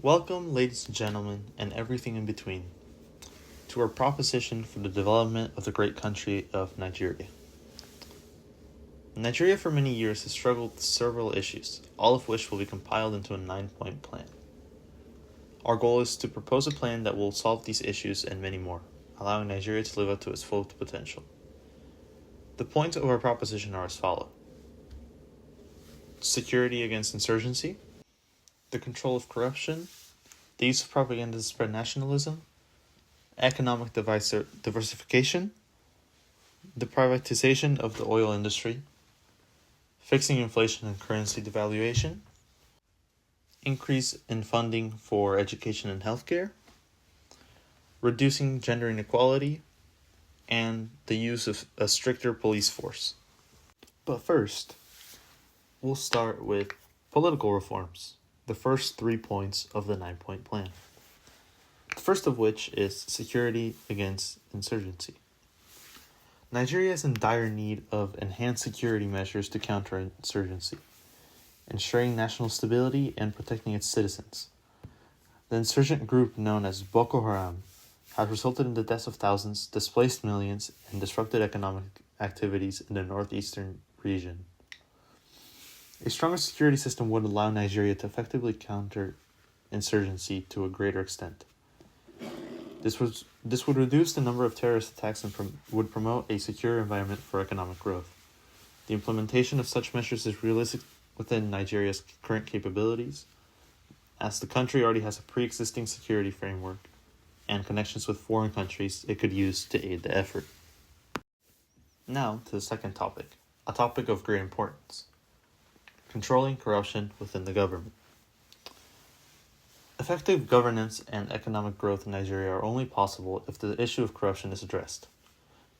Welcome, ladies and gentlemen, and everything in between, to our proposition for the development of the great country of Nigeria. Nigeria for many years has struggled with several issues, all of which will be compiled into a 9-point plan. Our goal is to propose a plan that will solve these issues and many more, allowing Nigeria to live up to its full potential. The points of our proposition are as follows: security against insurgency, the control of corruption, the use of propaganda to spread nationalism, economic diversification, the privatization of the oil industry, fixing inflation and currency devaluation, increase in funding for education and healthcare, reducing gender inequality, and the use of a stricter police force. But first, we'll start with political reforms, the first 3 points of the 9-point plan. The first of which is security against insurgency. Nigeria is in dire need of enhanced security measures to counter insurgency, ensuring national stability and protecting its citizens. The insurgent group known as Boko Haram has resulted in the deaths of thousands, displaced millions, and disrupted economic activities in the northeastern region. A stronger security system would allow Nigeria to effectively counter insurgency to a greater extent. This would reduce the number of terrorist attacks and would promote a secure environment for economic growth. The implementation of such measures is realistic within Nigeria's current capabilities, as the country already has a pre-existing security framework and connections with foreign countries it could use to aid the effort. Now to the second topic, a topic of great importance: controlling corruption within the government. Effective governance and economic growth in Nigeria are only possible if the issue of corruption is addressed.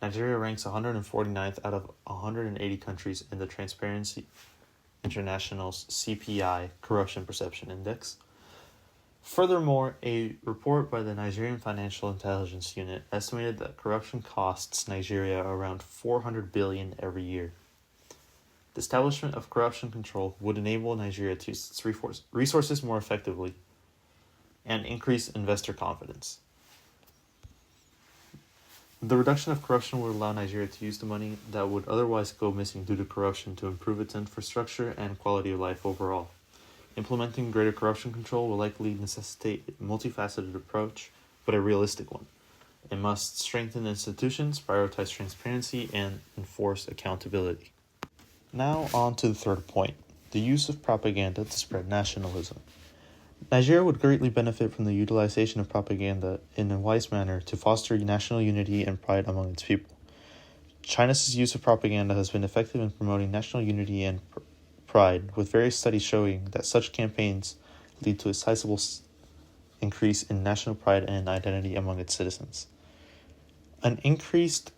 Nigeria ranks 149th out of 180 countries in the Transparency International's CPI Corruption Perception Index. Furthermore, a report by the Nigerian Financial Intelligence Unit estimated that corruption costs Nigeria around 400 billion every year. The establishment of corruption control would enable Nigeria to use its resources more effectively and increase investor confidence. The reduction of corruption would allow Nigeria to use the money that would otherwise go missing due to corruption to improve its infrastructure and quality of life overall. Implementing greater corruption control will likely necessitate a multifaceted approach, but a realistic one. It must strengthen institutions, prioritize transparency, and enforce accountability. Now on to the third point, the use of propaganda to spread nationalism. Nigeria would greatly benefit from the utilization of propaganda in a wise manner to foster national unity and pride among its people. China's use of propaganda has been effective in promoting national unity and pride, with various studies showing that such campaigns lead to a sizable increase in national pride and identity among its citizens. An increased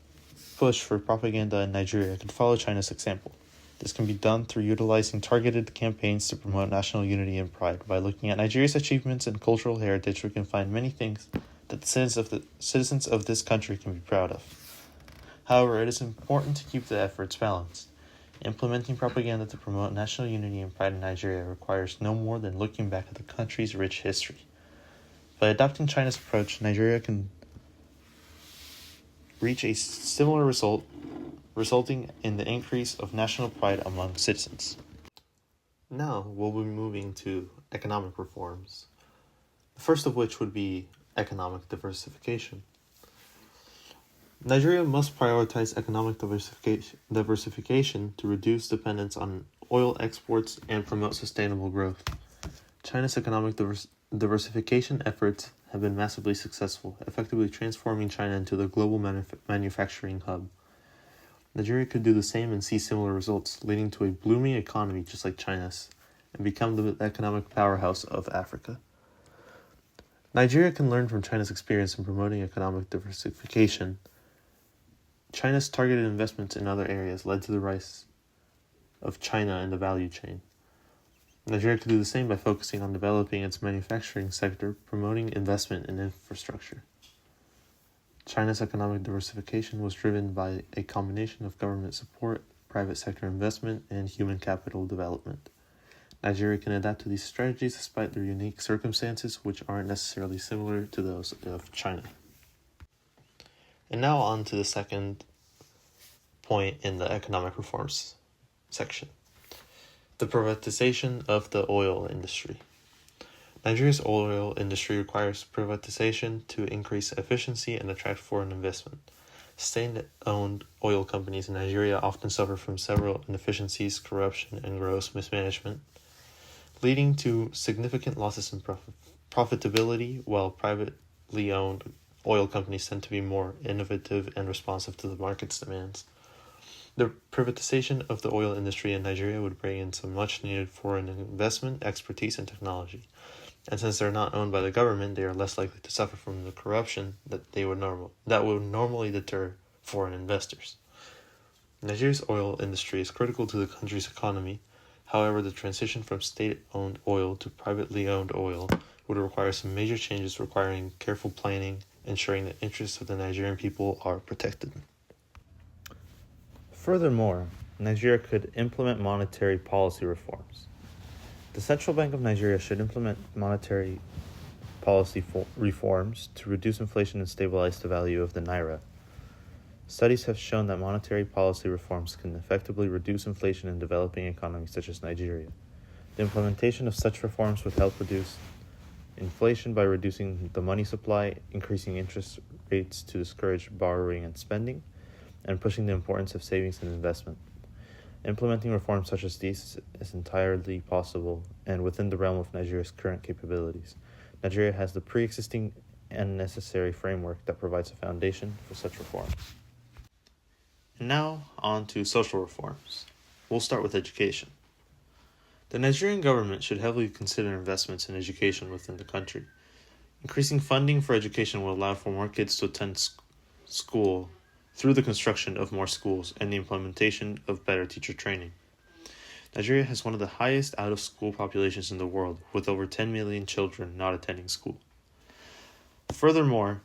push for propaganda in Nigeria could follow China's example. This can be done through utilizing targeted campaigns to promote national unity and pride. By looking at Nigeria's achievements and cultural heritage, we can find many things that the citizens of this country can be proud of. However, it is important to keep the efforts balanced. Implementing propaganda to promote national unity and pride in Nigeria requires no more than looking back at the country's rich history. By adopting China's approach, Nigeria can reach a similar result, resulting in the increase of national pride among citizens. Now we'll be moving to economic reforms, the first of which would be economic diversification. Nigeria must prioritize economic diversification to reduce dependence on oil exports and promote sustainable growth. China's economic diversification efforts have been massively successful, effectively transforming China into the global manufacturing hub. Nigeria could do the same and see similar results, leading to a blooming economy just like China's, and become the economic powerhouse of Africa. Nigeria can learn from China's experience in promoting economic diversification. China's targeted investments in other areas led to the rise of China in the value chain. Nigeria could do the same by focusing on developing its manufacturing sector, promoting investment in infrastructure. China's economic diversification was driven by a combination of government support, private sector investment, and human capital development. Nigeria can adapt to these strategies despite their unique circumstances, which aren't necessarily similar to those of China. And now on to the second point in the economic reforms section: the privatization of the oil industry. Nigeria's oil industry requires privatization to increase efficiency and attract foreign investment. State-owned oil companies in Nigeria often suffer from several inefficiencies, corruption, and gross mismanagement, leading to significant losses in profitability, while privately owned oil companies tend to be more innovative and responsive to the market's demands. The privatization of the oil industry in Nigeria would bring in some much-needed foreign investment, expertise, and technology. And since they're not owned by the government, they are less likely to suffer from the corruption that would normally deter foreign investors. Nigeria's oil industry is critical to the country's economy. However, the transition from state-owned oil to privately owned oil would require some major changes requiring careful planning, ensuring the interests of the Nigerian people are protected. Furthermore, Nigeria could implement monetary policy reforms. The Central Bank of Nigeria should implement monetary policy reforms to reduce inflation and stabilize the value of the naira. Studies have shown that monetary policy reforms can effectively reduce inflation in developing economies such as Nigeria. The implementation of such reforms would help reduce inflation by reducing the money supply, increasing interest rates to discourage borrowing and spending, and pushing the importance of savings and investment. Implementing reforms such as these is entirely possible and within the realm of Nigeria's current capabilities. Nigeria has the pre-existing and necessary framework that provides a foundation for such reforms. And now, on to social reforms. We'll start with education. The Nigerian government should heavily consider investments in education within the country. Increasing funding for education will allow for more kids to attend school through the construction of more schools and the implementation of better teacher training. Nigeria has one of the highest out-of-school populations in the world, with over 10 million children not attending school. Furthermore,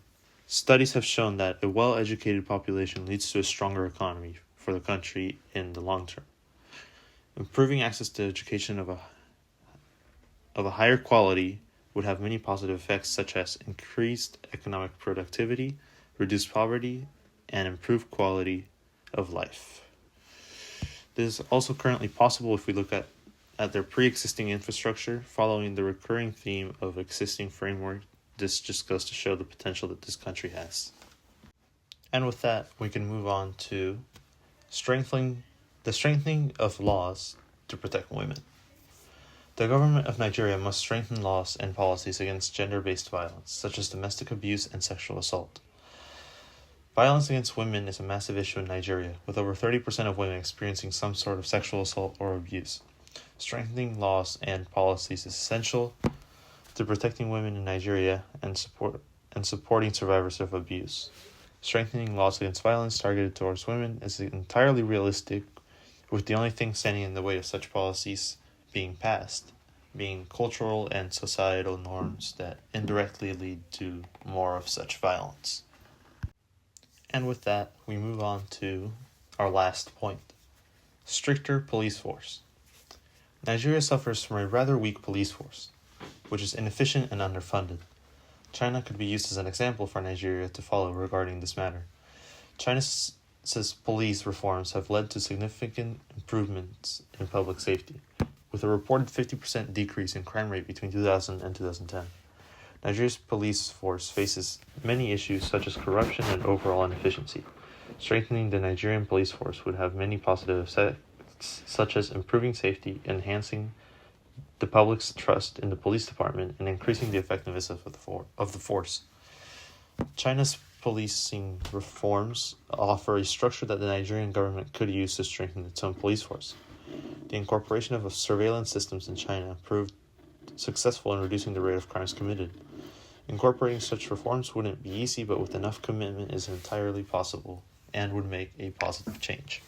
studies have shown that a well-educated population leads to a stronger economy for the country in the long term. Improving access to education of a higher quality would have many positive effects, such as increased economic productivity, reduced poverty, and improved quality of life. This is also currently possible if we look at their pre-existing infrastructure. Following the recurring theme of existing framework, this just goes to show the potential that this country has. And with that, we can move on to strengthening of laws to protect women. The government of Nigeria must strengthen laws and policies against gender-based violence, such as domestic abuse and sexual assault. Violence against women is a massive issue in Nigeria, with over 30% of women experiencing some sort of sexual assault or abuse. Strengthening laws and policies is essential to protecting women in Nigeria and supporting survivors of abuse. Strengthening laws against violence targeted towards women is entirely realistic, with the only thing standing in the way of such policies being passed being cultural and societal norms that indirectly lead to more of such violence. And with that, we move on to our last point: stricter police force. Nigeria suffers from a rather weak police force, which is inefficient and underfunded. China could be used as an example for Nigeria to follow regarding this matter. China's police reforms have led to significant improvements in public safety, with a reported 50% decrease in crime rate between 2000 and 2010. Nigeria's police force faces many issues such as corruption and overall inefficiency. Strengthening the Nigerian police force would have many positive effects, such as improving safety, enhancing the public's trust in the police department, and increasing the effectiveness of the force. China's policing reforms offer a structure that the Nigerian government could use to strengthen its own police force. The incorporation of surveillance systems in China proved successful in reducing the rate of crimes committed. Incorporating such reforms wouldn't be easy, but with enough commitment is entirely possible and would make a positive change.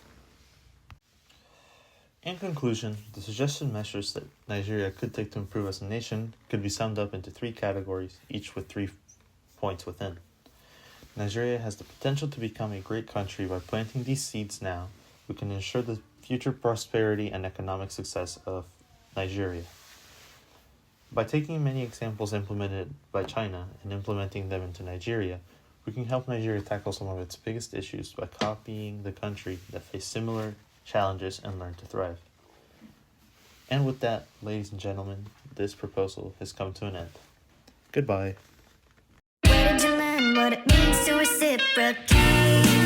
In conclusion, the suggested measures that Nigeria could take to improve as a nation could be summed up into 3 categories, each with 3 points within. Nigeria has the potential to become a great country. By planting these seeds now, we can ensure the future prosperity and economic success of Nigeria. By taking many examples implemented by China and implementing them into Nigeria, we can help Nigeria tackle some of its biggest issues by copying the country that face similar challenges and learn to thrive. And with that, ladies and gentlemen, this proposal has come to an end. Goodbye. Where did you learn what it means to reciprocate?